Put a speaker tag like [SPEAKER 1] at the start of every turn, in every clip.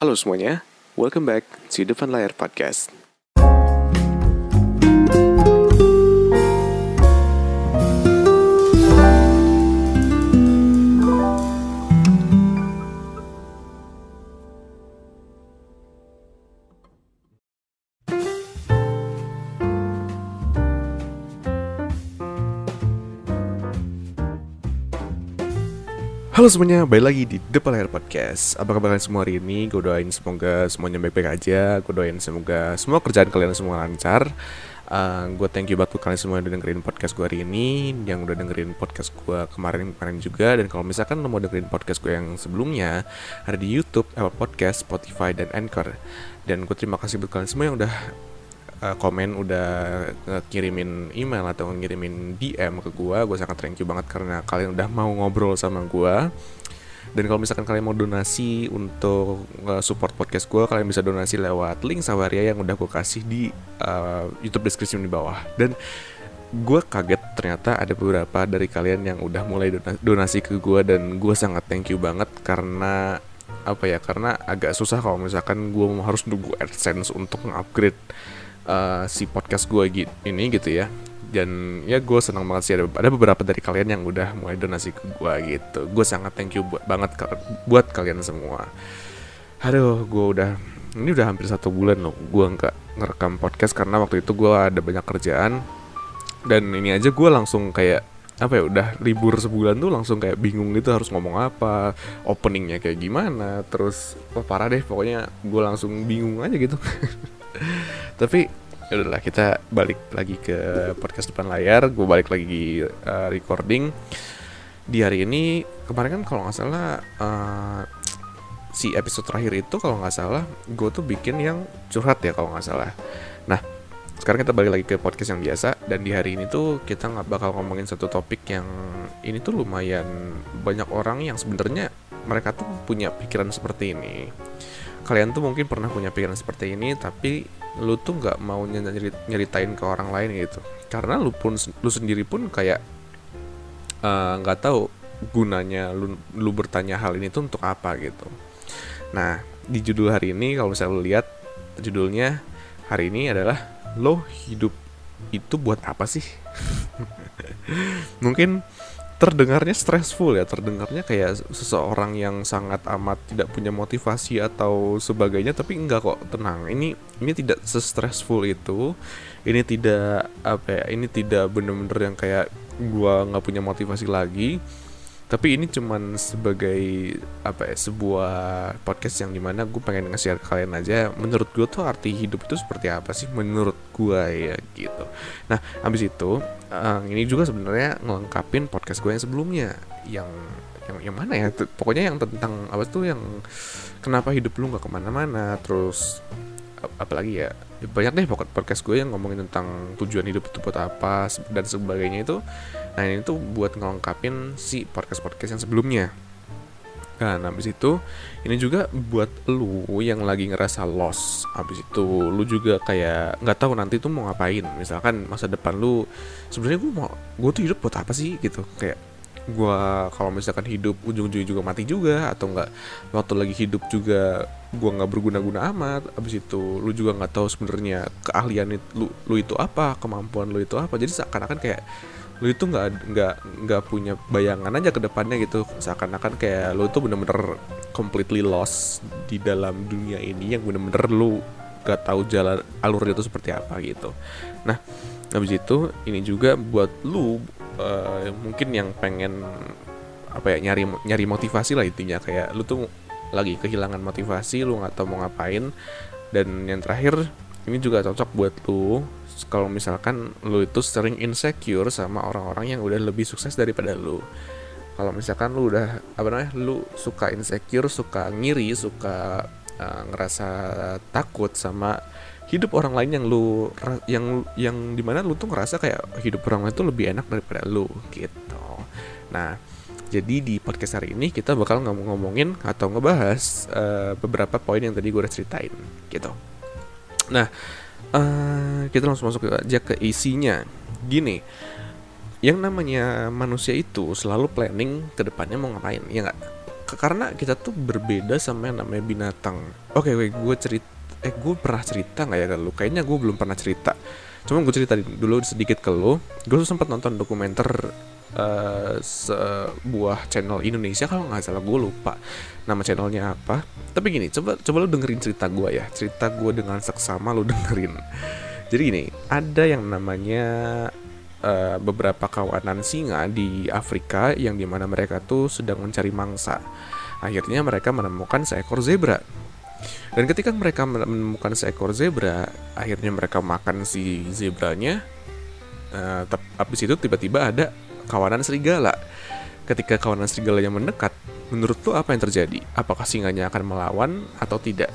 [SPEAKER 1] Halo semuanya, welcome back to Depan Layar Podcast. Halo semuanya, balik lagi di Depan Layar Podcast. Apa kabar kalian semua hari ini? Gue doain semoga semuanya baik-baik aja. Gue doain semoga semua kerjaan kalian semua lancar. Gue thank you banget buat kalian semua yang udah dengerin podcast gue hari ini, yang udah dengerin podcast gue kemarin juga. Dan kalau misalkan lo mau dengerin podcast gue yang sebelumnya, ada di YouTube, Apple Podcast, Spotify, dan Anchor. Dan gue terima kasih buat kalian semua yang udah komen, udah kirimin email atau ngirimin DM ke gue sangat thank you banget karena kalian udah mau ngobrol sama gue. Dan kalau misalkan kalian mau donasi untuk support podcast gue, kalian bisa donasi lewat link Sawaria yang udah gue kasih di YouTube description di bawah. Dan gue kaget ternyata ada beberapa dari kalian yang udah mulai donasi ke gue, dan gue sangat thank you banget karena karena agak susah kalau misalkan gue harus nunggu AdSense untuk nge-upgrade si podcast gue ini gitu ya. Dan ya gue senang banget sih ada beberapa dari kalian yang udah mulai donasi ke gue gitu. Gue sangat thank you banget buat kalian semua. Aduh, ini udah hampir 1 bulan loh gue nggak ngerekam podcast karena waktu itu gue ada banyak kerjaan. Dan ini aja gue langsung kayak udah libur sebulan tuh langsung kayak bingung gitu harus ngomong apa, openingnya kayak gimana. Terus parah deh, pokoknya gue langsung bingung aja gitu. Tapi udahlah, kita balik lagi ke podcast Depan Layar. Gue balik lagi recording di hari ini. Kemarin kan kalau nggak salah si episode terakhir itu kalau nggak salah gue tuh bikin yang curhat ya kalau nggak salah. Nah sekarang kita balik lagi ke podcast yang biasa. Dan di hari ini tuh kita nggak bakal ngomongin satu topik yang ini tuh lumayan banyak orang yang sebenarnya mereka tuh punya pikiran seperti ini. Kalian tuh mungkin pernah punya pikiran seperti ini, tapi lu tuh nggak mau nyeritain ke orang lain gitu, karena lu sendiri pun kayak nggak tahu gunanya lu bertanya hal ini tuh untuk apa gitu. Nah di judul hari ini, kalau misalnya lu lihat judulnya hari ini adalah lo hidup itu buat apa sih? Mungkin terdengarnya stressful ya, terdengarnya kayak seseorang yang sangat amat tidak punya motivasi atau sebagainya, tapi enggak kok, tenang. Ini tidak se-stressful itu. Ini tidak ini tidak bener-bener yang kayak gua nggak punya motivasi lagi. Tapi ini cuman sebagai sebuah podcast yang dimana gue pengen nge-share ke kalian aja. Menurut gue tuh arti hidup itu seperti apa sih menurut gue ya gitu. Nah habis itu ini juga sebenarnya ngelengkapin podcast gue yang sebelumnya, yang mana ya, pokoknya yang tentang yang kenapa hidup lu nggak kemana-mana. Terus apalagi ya banyak deh podcast gue yang ngomongin tentang tujuan hidup itu buat apa dan sebagainya itu. Nah ini tuh buat ngelengkapin si podcast yang sebelumnya. Nah habis itu ini juga buat lu yang lagi ngerasa lost. Habis itu lu juga kayak nggak tahu nanti tuh mau ngapain. Misalkan masa depan lu sebenarnya gue tuh hidup buat apa sih gitu. Kayak gue kalau misalkan hidup ujung-ujungnya juga mati juga, atau nggak waktu lagi hidup juga gue nggak berguna-guna amat. Abis itu lu juga nggak tahu sebenarnya keahlian lu itu apa, kemampuan lu itu apa. Jadi seakan-akan kayak lu itu nggak punya bayangan aja ke depannya gitu. Seakan-akan kayak lu itu bener-bener completely lost di dalam dunia ini yang bener-bener lu nggak tahu jalan alurnya itu seperti apa gitu. Nah habis itu ini juga buat lu mungkin yang pengen nyari motivasi lah intinya, kayak lu tuh lagi kehilangan motivasi, lu nggak tahu mau ngapain. Dan yang terakhir ini juga cocok buat lu kalau misalkan lu itu sering insecure sama orang-orang yang udah lebih sukses daripada lu. Kalau misalkan lu udah lu suka insecure, suka ngiri, suka ngerasa takut sama hidup orang lain yang dimana lu tuh ngerasa kayak hidup orang lain tuh lebih enak daripada lu gitu. Nah jadi di podcast hari ini kita bakal ngomongin atau ngebahas beberapa poin yang tadi gue udah ceritain gitu. Nah kita langsung masuk aja ke isinya. Gini, yang namanya manusia itu selalu planning ke depannya mau ngapain, ya nggak? karena kita tuh berbeda sama yang namanya binatang. Oke, gue pernah cerita nggak ya ke lu? Kayaknya gue belum pernah cerita. Cuma gue cerita dulu sedikit ke lu. Gue tuh sempat nonton dokumenter sebuah channel Indonesia, kalau nggak salah, gue lupa nama channelnya apa. Tapi gini, coba lu dengerin cerita gue ya. Cerita gue dengan seksama lu dengerin. Jadi gini, ada yang namanya beberapa kawanan singa di Afrika yang dimana mereka tuh sedang mencari mangsa. Akhirnya mereka menemukan seekor zebra. Dan ketika mereka menemukan seekor zebra, akhirnya mereka makan si zebranya. Habis itu tiba-tiba ada kawanan serigala. Ketika kawanan serigalanya mendekat, menurut lo apa yang terjadi? Apakah singanya akan melawan atau tidak?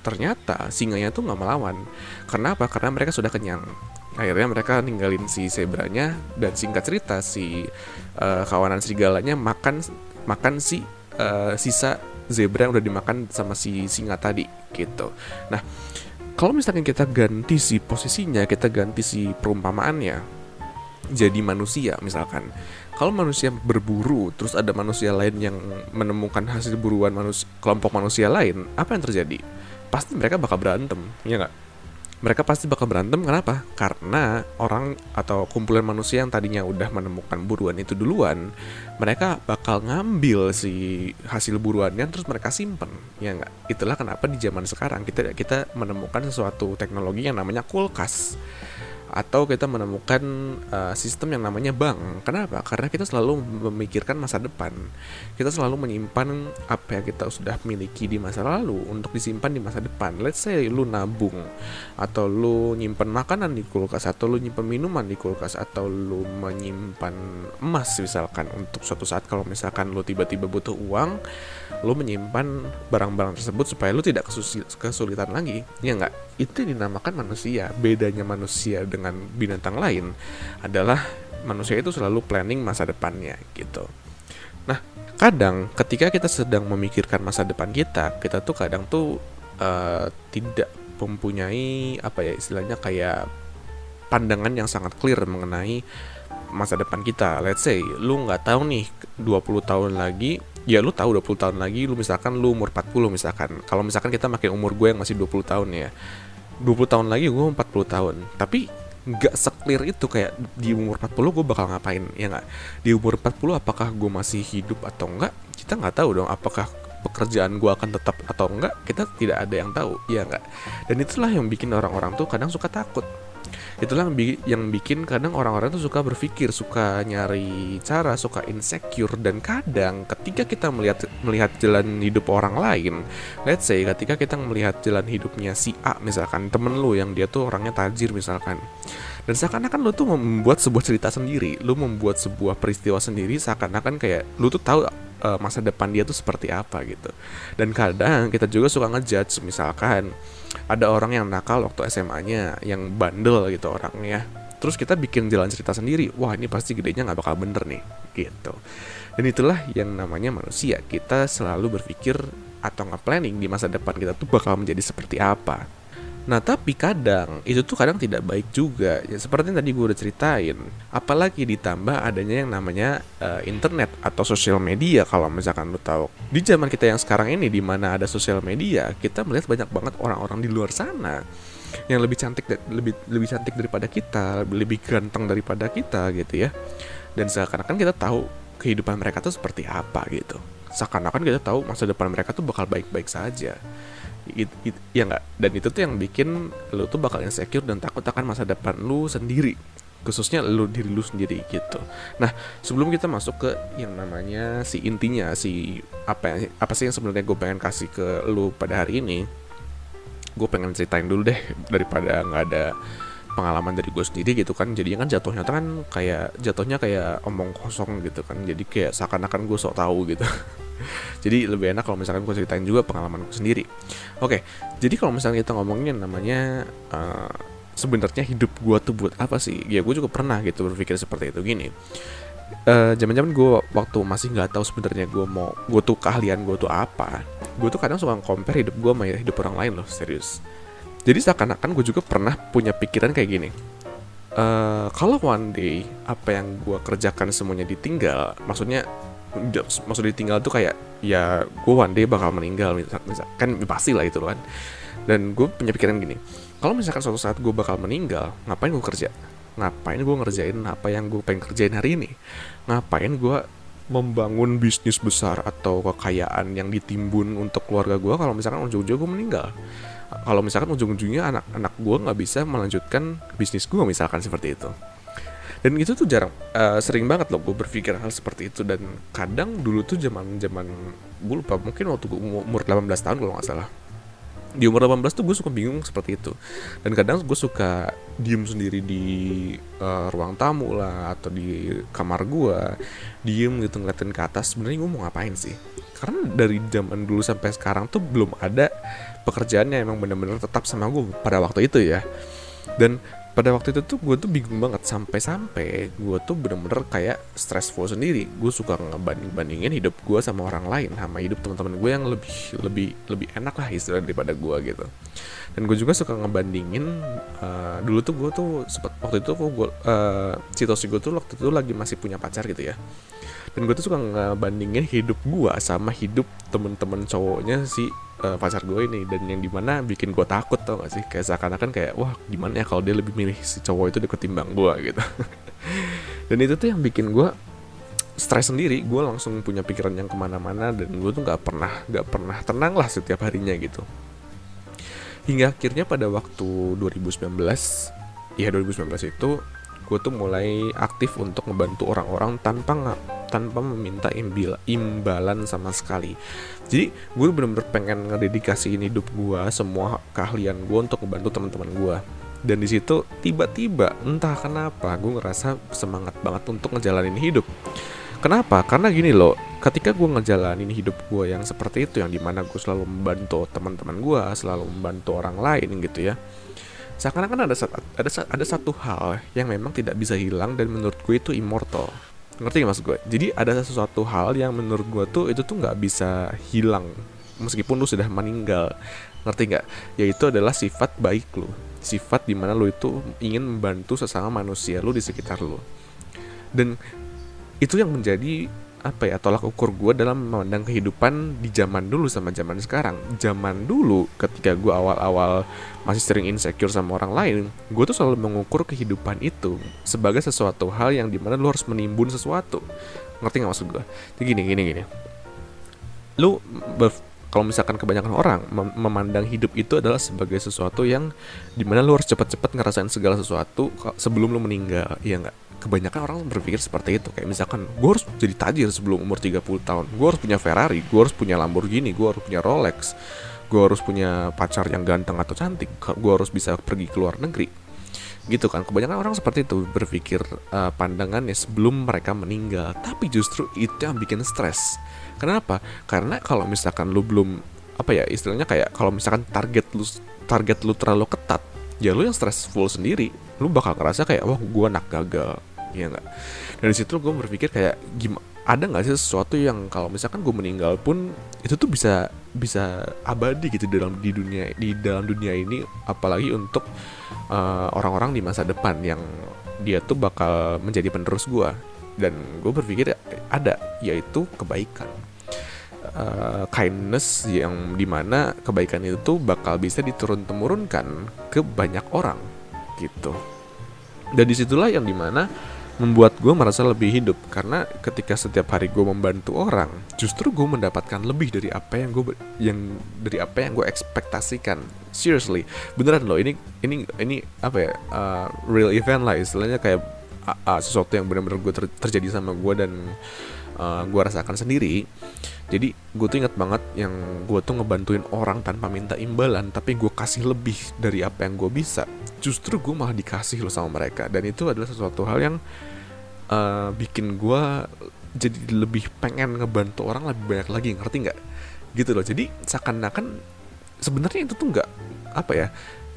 [SPEAKER 1] Ternyata singanya tuh nggak melawan. Karena apa? Karena mereka sudah kenyang. Akhirnya mereka ninggalin si zebranya, dan singkat cerita si kawanan serigalanya makan si sisa zebra yang udah dimakan sama si singa tadi gitu. Nah, kalau misalkan kita ganti si posisinya, kita ganti si perumpamaannya jadi manusia misalkan. Kalau manusia berburu, terus ada manusia lain yang menemukan hasil buruan kelompok manusia lain, apa yang terjadi? Pasti mereka bakal berantem, ya nggak? Mereka pasti bakal berantem, kenapa? Karena orang atau kumpulan manusia yang tadinya udah menemukan buruan itu duluan, mereka bakal ngambil si hasil buruannya terus mereka simpen, ya nggak? Itulah kenapa di zaman sekarang kita menemukan sesuatu teknologi yang namanya kulkas, atau kita menemukan sistem yang namanya bank. Kenapa? Karena kita selalu memikirkan masa depan. Kita selalu menyimpan apa yang kita sudah miliki di masa lalu untuk disimpan di masa depan. Let's say lu nabung, atau lu nyimpan makanan di kulkas, atau lu nyimpan minuman di kulkas, atau lu menyimpan emas misalkan, untuk suatu saat kalau misalkan lu tiba-tiba butuh uang, lu menyimpan barang-barang tersebut supaya lu tidak kesulitan lagi, ya nggak? Itu dinamakan manusia. Bedanya manusia dengan binatang lain adalah manusia itu selalu planning masa depannya gitu. Nah, kadang ketika kita sedang memikirkan masa depan kita tuh kadang tuh tidak mempunyai apa ya istilahnya, kayak pandangan yang sangat clear mengenai masa depan kita. Let's say lu nggak tahu nih 20 tahun lagi, ya lu tahu 20 tahun lagi lu misalkan lu umur 40 misalkan. Kalau misalkan kita makin umur gue yang masih 20 tahun ya, 20 tahun lagi gue 40 tahun. Tapi nggak se-clear itu kayak di umur 40 gue bakal ngapain, ya nggak? Di umur 40 apakah gue masih hidup atau enggak? Kita nggak tahu dong. Apakah pekerjaan gue akan tetap atau enggak? Kita tidak ada yang tahu, ya nggak? Dan itulah yang bikin orang-orang tuh kadang suka takut. Itulah yang bikin kadang orang-orang tuh suka berpikir, suka nyari cara, suka insecure. Dan kadang ketika kita melihat jalan hidup orang lain, let's say ketika kita melihat jalan hidupnya si A misalkan, temen lu yang dia tuh orangnya tajir misalkan, dan seakan-akan lu tuh membuat sebuah cerita sendiri, lu membuat sebuah peristiwa sendiri, seakan-akan kayak lu tuh tahu masa depan dia tuh seperti apa gitu. Dan kadang kita juga suka ngejudge, misalkan ada orang yang nakal waktu SMA-nya, yang bandel gitu orangnya, terus kita bikin jalan cerita sendiri, wah ini pasti gedenya gak bakal bener nih gitu. Dan itulah yang namanya manusia. Kita selalu berpikir atau nge-planning di masa depan kita tuh bakal menjadi seperti apa. Nah tapi kadang itu tuh kadang tidak baik juga ya, seperti yang tadi gue udah ceritain. Apalagi ditambah adanya yang namanya internet atau sosial media. Kalau misalkan lu tahu, di zaman kita yang sekarang ini, di mana ada sosial media, kita melihat banyak banget orang-orang di luar sana yang lebih cantik daripada kita, lebih ganteng daripada kita gitu ya. Dan seakan-akan kita tahu kehidupan mereka tuh seperti apa gitu. Seakan-akan kita tahu masa depan mereka tuh bakal baik-baik saja. Ya nggak? Dan itu tuh yang bikin lu tuh bakal insecure dan takut akan masa depan lu sendiri, khususnya diri lu sendiri gitu. Nah sebelum kita masuk ke yang namanya si intinya, si apa sih yang sebenarnya gue pengen kasih ke lu pada hari ini, gue pengen ceritain dulu deh, daripada nggak ada pengalaman dari gue sendiri gitu kan. Jadi kan jatuhnya kayak omong kosong gitu kan. Jadi kayak seakan-akan gue sok tahu gitu. Jadi lebih enak kalau misalkan gue ceritain juga pengalaman gue sendiri. Oke, jadi kalau misalnya kita ngomongin namanya sebenarnya hidup gue tuh buat apa sih? Ya gue juga pernah gitu berpikir seperti itu. Gini, zaman-zaman gue waktu masih nggak tahu sebenarnya gue tuh keahlian gue tuh apa, gue tuh kadang suka compare hidup gue sama hidup orang lain loh, serius. Jadi seakan-akan gue juga pernah punya pikiran kayak gini, kalau one day apa yang gue kerjakan semuanya ditinggal, maksudnya maksud ditinggal tuh kayak ya gue one day bakal meninggal kan pasti lah itu kan. Dan gue punya pikiran gini, kalau misalkan suatu saat gue bakal meninggal, ngapain gue kerja? Ngapain gue ngerjain apa yang gue pengen kerjain hari ini? Ngapain gue membangun bisnis besar atau kekayaan yang ditimbun untuk keluarga gue kalau misalkan ujung-ujungnya gue meninggal? Kalau misalkan ujung-ujungnya anak-anak gue nggak bisa melanjutkan bisnis gue misalkan seperti itu. Dan itu tuh sering banget loh gue berpikir hal seperti itu. Dan kadang dulu tuh zaman gue lupa, mungkin waktu gue umur 18 tahun kalau nggak salah, di umur 18 tuh gue suka bingung seperti itu. Dan kadang gue suka diem sendiri di ruang tamu lah, atau di kamar gue, diem gitu ngeliatin ke atas. Sebenarnya gue mau ngapain sih? Karena dari zaman dulu sampai sekarang tuh belum ada pekerjaan yang emang benar-benar tetap sama gue pada waktu itu ya. Dan pada waktu itu tuh gue tuh bingung banget, sampai gue tuh bener-bener kayak stressful sendiri. Gue suka ngebanding-bandingin hidup gue sama orang lain, sama hidup teman-teman gue yang lebih enak lah istilah daripada gue gitu. Dan gue juga suka ngebandingin dulu tuh gue tuh waktu itu situasi gue tuh waktu itu lagi masih punya pacar gitu ya. Dan gue tuh suka ngebandingin hidup gue sama hidup temen-temen cowoknya si pacar gue ini. Dan yang dimana bikin gue takut, tau gak sih? Kayak seakan-akan kayak, wah gimana ya kalau dia lebih milih si cowok itu ketimbang gue gitu. Dan itu tuh yang bikin gue stres sendiri. Gue langsung punya pikiran yang kemana-mana, dan gue tuh gak pernah tenang lah setiap harinya gitu. Hingga akhirnya pada waktu 2019 itu gue tuh mulai aktif untuk ngebantu orang-orang tanpa meminta imbalan sama sekali. Jadi gue bener-bener pengen ngededikasiin hidup gue, semua keahlian gue untuk ngebantu teman-teman gue. Dan di situ tiba-tiba entah kenapa gue ngerasa semangat banget untuk ngejalanin hidup. Kenapa? Karena gini loh, ketika gue ngejalanin hidup gue yang seperti itu, yang dimana gue selalu membantu teman-teman gue, selalu membantu orang lain gitu ya, seakan-akan ada satu hal yang memang tidak bisa hilang dan menurut gue itu immortal. Ngerti gak maksud gue? Jadi ada sesuatu hal yang menurut gue tuh itu tuh gak bisa hilang meskipun lu sudah meninggal. Ngerti gak? Yaitu adalah sifat baik lu, sifat dimana lu itu ingin membantu sesama manusia lu di sekitar lu. Dan itu yang menjadi tolak ukur gue dalam memandang kehidupan di zaman dulu sama zaman sekarang. Zaman dulu ketika gue awal-awal masih sering insecure sama orang lain, gue tuh selalu mengukur kehidupan itu sebagai sesuatu hal yang dimana lu harus menimbun sesuatu. Ngerti gak maksud gue? Jadi gini. Lu kalau misalkan kebanyakan orang memandang hidup itu adalah sebagai sesuatu yang dimana lu harus cepat-cepat ngerasain segala sesuatu sebelum lu meninggal, iya gak? Kebanyakan orang berpikir seperti itu. Kayak misalkan gue harus jadi tajir sebelum umur 30 tahun, gue harus punya Ferrari, gue harus punya Lamborghini, gue harus punya Rolex, gue harus punya pacar yang ganteng atau cantik, gue harus bisa pergi ke luar negeri gitu kan. Kebanyakan orang seperti itu berpikir pandangannya sebelum mereka meninggal. Tapi justru itu yang bikin stres. Kenapa? Karena kalau misalkan lu belum istilahnya kayak kalau misalkan target lu terlalu ketat, ya lu yang stressful sendiri. Lu bakal ngerasa kayak wah gue anak gagal, iya nggak? Dari situ gue berpikir kayak ada nggak sih sesuatu yang kalau misalkan gue meninggal pun itu tuh bisa abadi gitu di dalam dunia ini, apalagi untuk orang-orang di masa depan yang dia tuh bakal menjadi penerus gue. Dan gue berpikir ada, yaitu kebaikan. Kindness, yang dimana kebaikan itu tuh bakal bisa diturun-temurunkan ke banyak orang gitu. Dan disitulah yang dimana membuat gue merasa lebih hidup. Karena ketika setiap hari gue membantu orang, justru gue mendapatkan lebih dari apa yang gue ekspektasikan. Seriously, beneran loh, ini real event lah istilahnya, kayak sesuatu yang benar-benar gue terjadi sama gue dan gue rasakan sendiri. Jadi gue tuh ingat banget yang gue tuh ngebantuin orang tanpa minta imbalan, tapi gue kasih lebih dari apa yang gue bisa. Justru gue malah dikasih loh sama mereka. Dan itu adalah sesuatu hal yang bikin gue jadi lebih pengen ngebantu orang lebih banyak lagi. Ngerti gak? Gitu loh. Jadi seakan-akan sebenarnya itu tuh gak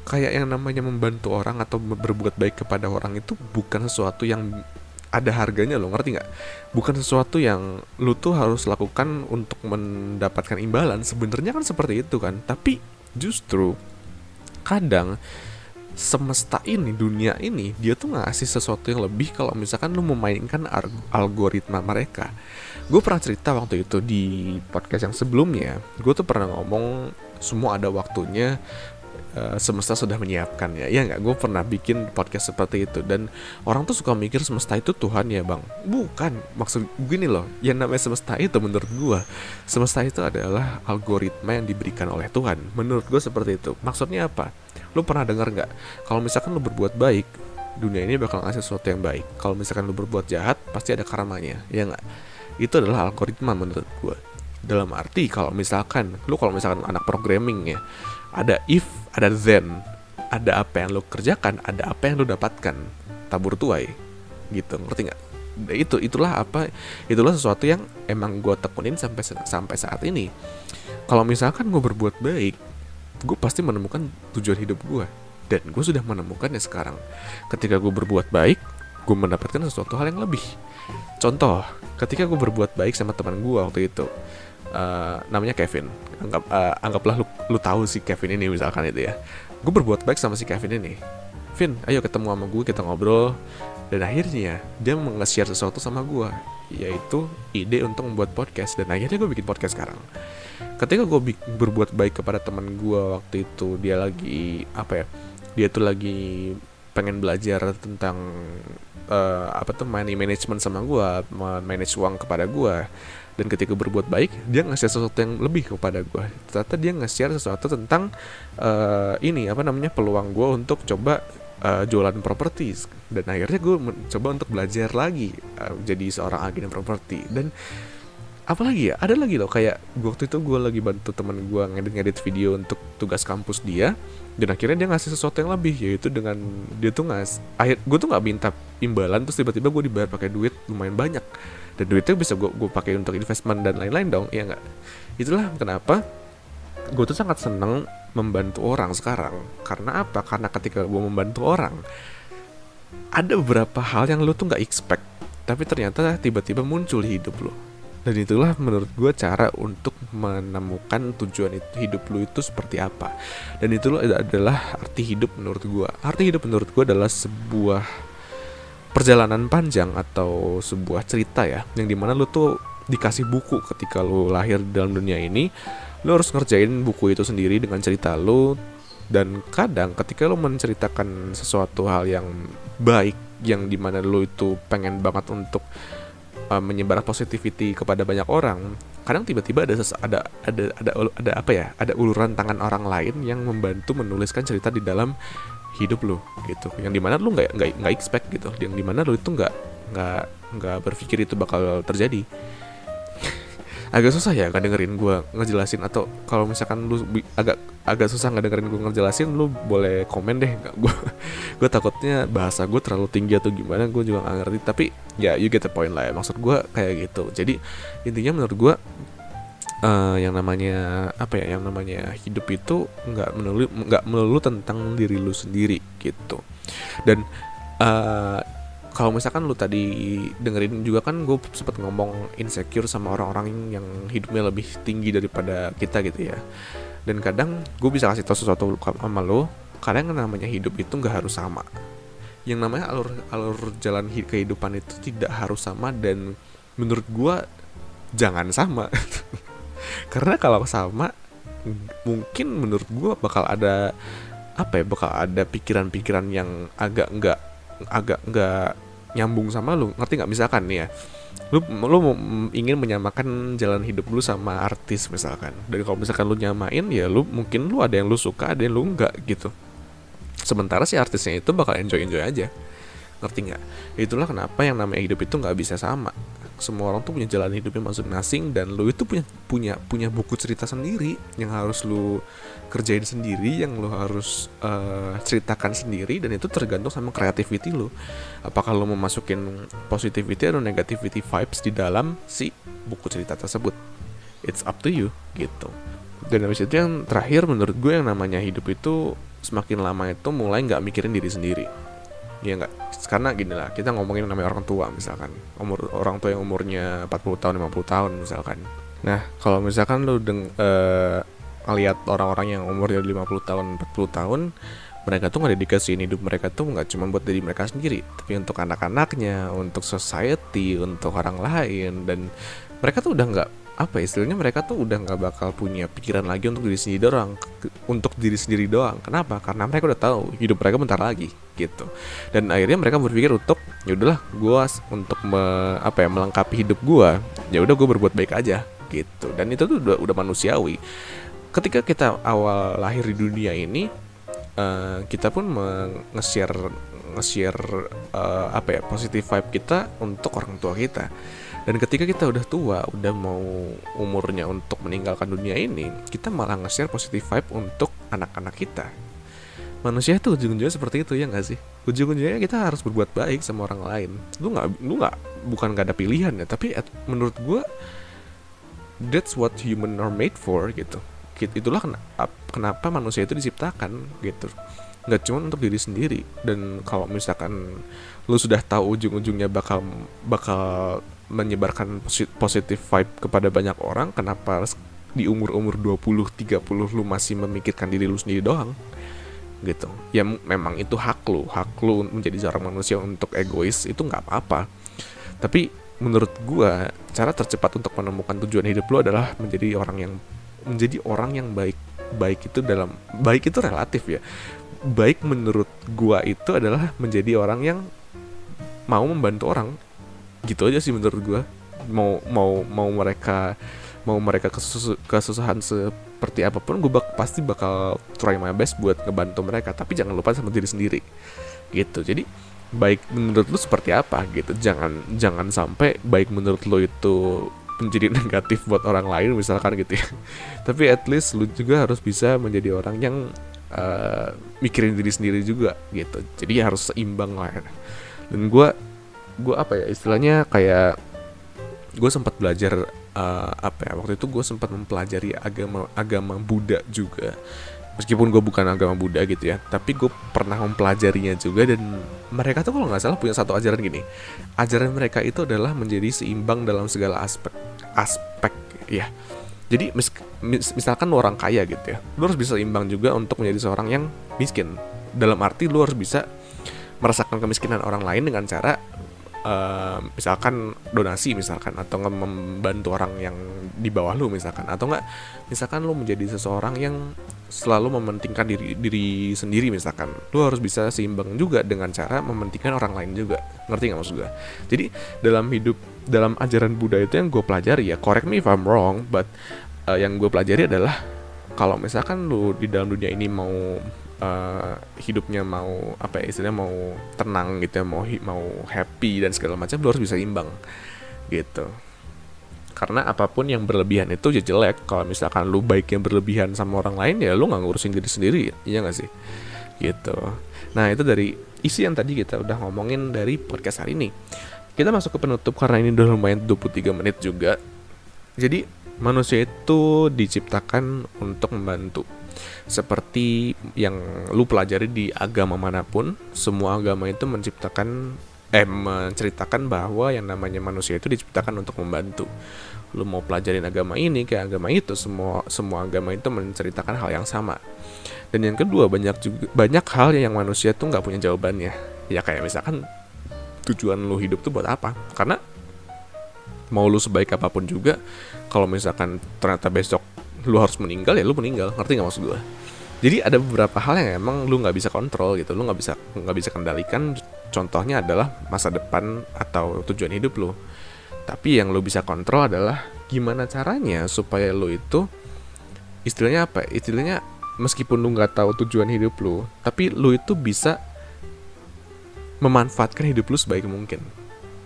[SPEAKER 1] kayak yang namanya membantu orang atau berbuat baik kepada orang itu bukan sesuatu yang ada harganya loh, ngerti gak? Bukan sesuatu yang lu tuh harus lakukan untuk mendapatkan imbalan. Sebenarnya kan seperti itu kan. Tapi justru kadang semesta ini, dunia ini, dia tuh ngasih sesuatu yang lebih kalau misalkan lu memainkan algoritma mereka. Gue pernah cerita waktu itu di podcast yang sebelumnya, gue tuh pernah ngomong semua ada waktunya, semesta sudah menyiapkannya. Ya nggak, gue pernah bikin podcast seperti itu. Dan orang tuh suka mikir semesta itu Tuhan ya bang. Bukan, maksud gini loh, yang namanya semesta itu menurut gue, semesta itu adalah algoritma yang diberikan oleh Tuhan. Menurut gue seperti itu. Maksudnya apa? Lu pernah dengar nggak, kalau misalkan lu berbuat baik, dunia ini bakal ngasih sesuatu yang baik. Kalau misalkan lu berbuat jahat, pasti ada karmanya, ya nggak? Itu adalah algoritma menurut gue. Dalam arti kalau misalkan anak programming ya, ada if, ada then, ada apa yang lu kerjakan, ada apa yang lu dapatkan, tabur tuai, gitu, ngerti nggak? Itulah sesuatu yang emang gue tekunin sampai saat ini. Kalau misalkan gue berbuat baik, gue pasti menemukan tujuan hidup gue. Dan gue sudah menemukannya sekarang. Ketika gue berbuat baik, gue mendapatkan sesuatu hal yang lebih. Contoh, ketika gue berbuat baik sama teman gue waktu itu, namanya Kevin. Anggaplah lu tahu si Kevin ini misalkan itu ya. Gue berbuat baik sama si Kevin ini. Vin, ayo ketemu sama gue, kita ngobrol. Dan akhirnya dia nge-share sesuatu sama gue, yaitu ide untuk membuat podcast. Dan akhirnya gue bikin podcast sekarang. Ketika gue berbuat baik kepada teman gue waktu itu, dia tuh lagi pengen belajar tentang money management sama gue, manage uang kepada gue. Dan ketika berbuat baik, dia nge-share sesuatu yang lebih kepada gue. Ternyata dia nge-share sesuatu tentang peluang gue untuk coba jualan properti. Dan akhirnya gue mencoba untuk belajar lagi jadi seorang agen properti. Dan apalagi ya, ada lagi loh, kayak waktu itu gue lagi bantu teman gue ngedit video untuk tugas kampus dia. Dan akhirnya dia ngasih sesuatu yang lebih, yaitu dengan dia tuh gue tuh nggak minta imbalan, terus tiba-tiba gue dibayar pakai duit lumayan banyak. Dan duitnya bisa gue pakai untuk investment dan lain-lain dong, ya nggak? Itulah kenapa gue tuh sangat seneng membantu orang sekarang. Karena apa? Karena ketika gue membantu orang, ada beberapa hal yang lu tuh nggak expect, tapi ternyata tiba-tiba muncul di hidup lu. Dan itulah menurut gue cara untuk menemukan tujuan hidup lu itu seperti apa. Dan itulah adalah arti hidup menurut gue. Arti hidup menurut gue adalah sebuah perjalanan panjang atau sebuah cerita ya, yang dimana lu tuh dikasih buku ketika lu lahir dalam dunia ini. Lu harus ngerjain buku itu sendiri dengan cerita lu. Dan kadang ketika lu menceritakan sesuatu hal yang baik, yang dimana lu itu pengen banget untuk menyebar positivity kepada banyak orang, kadang tiba-tiba ada uluran tangan orang lain yang membantu menuliskan cerita di dalam hidup lu gitu, yang dimana lu nggak expect gitu, yang dimana lu itu nggak berpikir itu bakal terjadi. Agak susah ya nggak dengerin gue ngejelasin, atau kalau misalkan lu agak susah nggak dengerin gue ngejelasin, lu boleh komen deh. Gue takutnya bahasa gue terlalu tinggi atau gimana, gue juga nggak ngerti. Tapi ya you get the point lah ya, maksud gue kayak gitu. Jadi intinya menurut gue yang namanya hidup itu nggak melulu tentang diri lu sendiri gitu. Dan kalau misalkan lu tadi dengerin juga kan, gue sempat ngomong insecure sama orang-orang yang hidupnya lebih tinggi daripada kita gitu ya. Dan kadang gue bisa kasih tau sesuatu sama lo, kadang namanya hidup itu nggak harus sama. Yang namanya alur jalan kehidupan itu tidak harus sama, dan menurut gue jangan sama. Karena kalau sama, mungkin menurut gue bakal ada pikiran-pikiran yang agak nggak nyambung sama lu, ngerti nggak? Misalkan nih ya, lu ingin menyamakan jalan hidup lu sama artis misalkan, dan kalau misalkan lu nyamain ya, mungkin lu ada yang lu suka, ada yang lu enggak gitu. Sementara si artisnya itu bakal enjoy aja, ngerti nggak? Itulah kenapa yang namanya hidup itu nggak bisa sama. Semua orang tuh punya jalan hidupnya masing-masing, dan lu itu punya buku cerita sendiri yang harus lu kerjain sendiri, yang lu harus ceritakan sendiri, dan itu tergantung sama creativity lu. Apakah lu mau masukin positivity atau negativity vibes di dalam si buku cerita tersebut? It's up to you gitu. Dan habis itu yang terakhir menurut gue, yang namanya hidup itu semakin lama itu mulai nggak mikirin diri sendiri. Ya enggak, karena gini lah, kita ngomongin namanya orang tua misalkan, orang tua yang umurnya 40 tahun, 50 tahun misalkan. Nah, kalau misalkan lu lihat orang-orang yang umurnya 50 tahun, 40 tahun, mereka tuh ngededikasiin hidup mereka tuh nggak cuma buat diri mereka sendiri, tapi untuk anak-anaknya, untuk society, untuk orang lain. Dan mereka tuh udah nggak, apa ya istilahnya, mereka tuh udah nggak bakal punya pikiran lagi untuk diri sendiri doang, untuk diri sendiri doang. Kenapa? Karena mereka udah tahu hidup mereka bentar lagi gitu. Dan akhirnya mereka berpikir untuk ya udahlah, gue untuk melengkapi hidup gue, ya udah gue berbuat baik aja gitu. Dan itu tuh udah manusiawi. Ketika kita awal lahir di dunia ini, kita pun nge-share positive vibe kita untuk orang tua kita. Dan ketika kita udah tua, udah mau umurnya untuk meninggalkan dunia ini, kita malah nge-share positive vibe untuk anak-anak kita. Manusia itu ujung-ujungnya seperti itu, ya nggak sih? Ujung-ujungnya kita harus berbuat baik sama orang lain. Lu nggak bukan gak ada pilihan ya, tapi menurut gue that's what human are made for gitu. Itulah kenapa manusia itu diciptakan gitu. Nggak cuma untuk diri sendiri. Dan kalau misalkan lu sudah tahu ujung-ujungnya bakal menyebarkan positive vibe kepada banyak orang, kenapa di umur 20-30 lu masih memikirkan diri lu sendiri doang gitu. Ya memang itu hak lu menjadi seorang manusia untuk egois, itu nggak apa-apa. Tapi menurut gua cara tercepat untuk menemukan tujuan hidup lu adalah menjadi orang yang baik. Baik itu relatif ya. Baik menurut gua itu adalah menjadi orang yang mau membantu orang. Gitu aja sih menurut gue. Mau mereka kesusahan seperti apapun, gue pasti bakal try my best buat ngebantu mereka. Tapi jangan lupa sama diri sendiri gitu. Jadi baik menurut lu seperti apa gitu. Jangan sampai baik menurut lu itu menjadi negatif buat orang lain misalkan gitu ya. Tapi at least lu juga harus bisa menjadi orang yang mikirin diri sendiri juga gitu. Jadi harus seimbang lah. Dan gue istilahnya kayak gue sempat belajar waktu itu gue sempat mempelajari agama Buddha juga, meskipun gue bukan agama Buddha gitu ya, tapi gue pernah mempelajarinya juga. Dan mereka tuh kalau nggak salah punya satu ajaran gini. Ajaran mereka itu adalah menjadi seimbang dalam segala aspek ya. Jadi misalkan lu orang kaya gitu ya, lu harus bisa seimbang juga untuk menjadi seorang yang miskin. Dalam arti lu harus bisa merasakan kemiskinan orang lain dengan cara misalkan donasi misalkan, atau membantu orang yang di bawah lu misalkan, atau enggak misalkan lu menjadi seseorang yang selalu mementingkan diri sendiri misalkan, lu harus bisa seimbang juga dengan cara mementingkan orang lain juga. Ngerti nggak maksud gue? Jadi dalam ajaran Buddha itu yang gue pelajari ya, correct me if I'm wrong, but yang gue pelajari adalah kalau misalkan lu di dalam dunia ini mau hidupnya mau mau tenang gitu ya, mau happy dan segala macam, lu harus bisa imbang gitu. Karena apapun yang berlebihan itu ya jelek. Kalau misalkan lu baiknya berlebihan sama orang lain, ya lu nggak ngurusin diri sendiri, iya nggak sih gitu. Nah itu dari isi yang tadi kita udah ngomongin dari podcast hari ini. Kita masuk ke penutup karena ini udah lumayan 23 menit juga. Jadi manusia itu diciptakan untuk membantu. Seperti yang lu pelajari di agama manapun, semua agama itu menceritakan bahwa yang namanya manusia itu diciptakan untuk membantu. Lu mau pelajarin agama ini kayak agama itu, semua agama itu menceritakan hal yang sama. Dan yang kedua, banyak hal yang manusia tuh nggak punya jawabannya. Ya kayak misalkan tujuan lu hidup tuh buat apa? Karena mau lu sebaik apapun juga, kalau misalkan ternyata besok lu harus meninggal, ya lu meninggal. Ngerti nggak maksud gue? Jadi ada beberapa hal yang emang lu nggak bisa kontrol gitu, lu nggak bisa kendalikan. Contohnya adalah masa depan atau tujuan hidup lu. Tapi yang lu bisa kontrol adalah gimana caranya supaya lu itu istilahnya meskipun lu nggak tahu tujuan hidup lu, tapi lu itu bisa memanfaatkan hidup lu sebaik mungkin.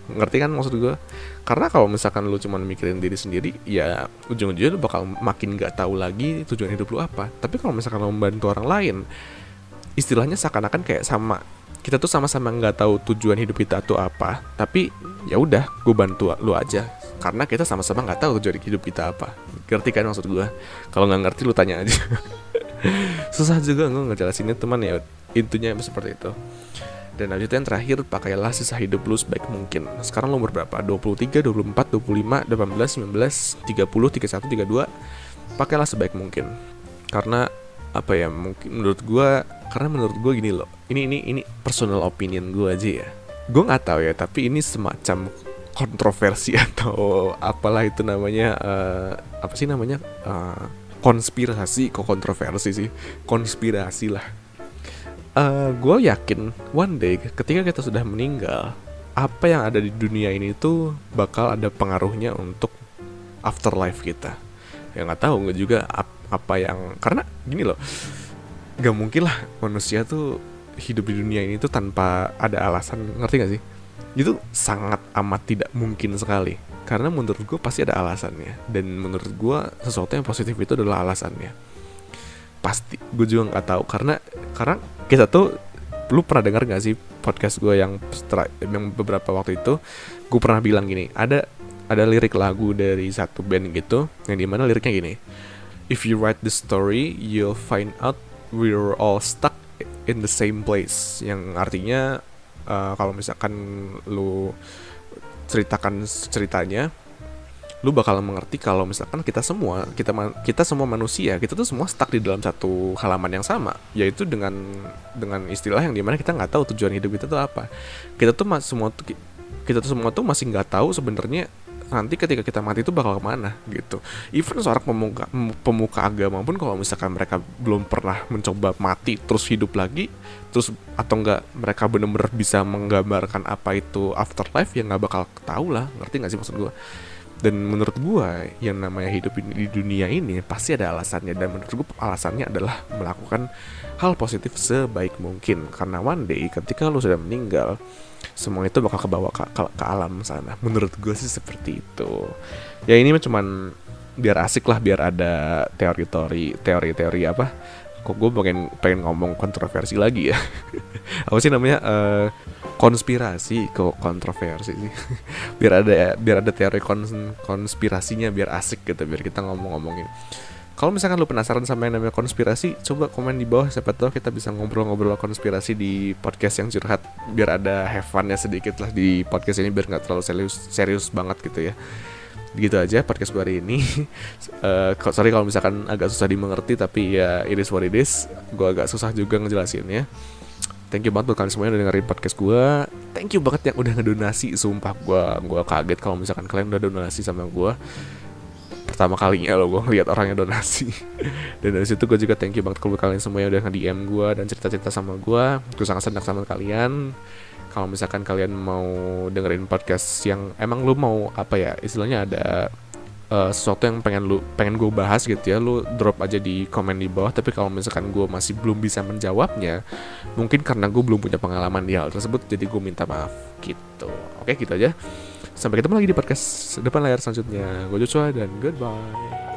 [SPEAKER 1] Ngerti kan maksud gue? Karena kalau misalkan lu cuma mikirin diri sendiri, ya ujung-ujungnya lu bakal makin gak tahu lagi tujuan hidup lu apa. Tapi kalau misalkan lu membantu orang lain, istilahnya seakan-akan kayak kita tuh sama-sama gak tahu tujuan hidup kita tuh apa, tapi ya udah, gue bantu lu aja karena kita sama-sama gak tahu tujuan hidup kita apa. Ngerti kan maksud gue? Kalau gak ngerti lu tanya aja. Susah juga gue ngejelasinnya teman ya, intinya seperti itu. Dan lanjutnya yang terakhir, pakailah sisa hidup lu sebaik mungkin. Sekarang lu umur berapa? 23, 24, 25, 18, 19, 30, 31, 32. Pakailah sebaik mungkin. Karena mungkin menurut gue karena menurut gue gini loh, ini personal opinion gue aja ya. Gue nggak tahu ya, tapi ini semacam kontroversi atau apalah itu namanya, apa sih namanya, konspirasi, kok kontroversi sih, konspirasi lah. Gue yakin one day ketika kita sudah meninggal, apa yang ada di dunia ini tuh bakal ada pengaruhnya untuk afterlife kita. Ya nggak tahu, nggak juga apa yang, karena gini loh, nggak mungkin lah manusia tuh hidup di dunia ini tuh tanpa ada alasan, ngerti gak sih? Itu sangat amat tidak mungkin sekali, karena menurut gue pasti ada alasannya, dan menurut gue sesuatu yang positif itu adalah alasannya. Pasti, gue juga nggak tahu, karena kita tuh, lu pernah dengar gak sih podcast gue yang beberapa waktu itu gue pernah bilang gini, ada lirik lagu dari satu band gitu, yang dimana liriknya gini, if you write the story you'll find out we're all stuck in the same place, yang artinya kalau misalkan lu ceritakan ceritanya, lu bakal mengerti kalau misalkan kita semua manusia, kita tuh semua stuck di dalam satu halaman yang sama, yaitu dengan istilah yang dimana kita nggak tahu tujuan hidup kita tuh apa. Kita tuh semua tuh masih nggak tahu sebenarnya nanti ketika kita mati itu bakal kemana gitu. Even seorang pemuka agama pun kalau misalkan mereka belum pernah mencoba mati terus hidup lagi, terus atau enggak mereka benar-benar bisa menggambarkan apa itu afterlife, ya nggak bakal tahu lah, ngerti nggak sih maksud gue? Dan menurut gue yang namanya hidup di dunia ini pasti ada alasannya, dan menurut gue alasannya adalah melakukan hal positif sebaik mungkin, karena one day ketika lu sudah meninggal, semua itu bakal kebawa ke alam sana. Menurut gue sih seperti itu. Ya ini cuman biar asik lah, biar ada teori apa. Kok gue pengen ngomong kontroversi lagi ya. Apa sih namanya, konspirasi, kok kontroversi sih. biar ada teori konspirasinya, biar asik gitu, biar kita ngomongin. Kalau misalkan lu penasaran sama yang namanya konspirasi, coba komen di bawah, siapa tahu kita bisa ngobrol-ngobrol konspirasi di podcast yang curhat, biar ada have fun-nya sedikit lah di podcast ini, biar nggak terlalu serius banget gitu ya. Gitu aja podcast gue hari ini. Sorry kalau misalkan agak susah dimengerti, tapi ya it is what it is. Gue agak susah juga ngejelasinnya. Thank you banget buat kalian semua yang udah dengerin podcast gue. Thank you banget yang udah ngedonasi. Sumpah gue kaget kalau misalkan kalian udah donasi sama gue. Pertama kalinya loh gue ngeliat orangnya donasi. Dan dari situ gue juga thank you banget ke kalian semua yang udah nge-DM gue dan cerita-cerita sama gue. Gue sangat senang sama kalian. Kalau misalkan kalian mau dengerin podcast yang emang lu mau apa ya, istilahnya ada sesuatu yang pengen gue bahas gitu ya, lu drop aja di komen di bawah. Tapi kalau misalkan gue masih belum bisa menjawabnya, mungkin karena gue belum punya pengalaman di hal tersebut, jadi gue minta maaf gitu. Oke, gitu aja. Sampai ketemu lagi di podcast depan layar selanjutnya. Gue Joshua dan goodbye.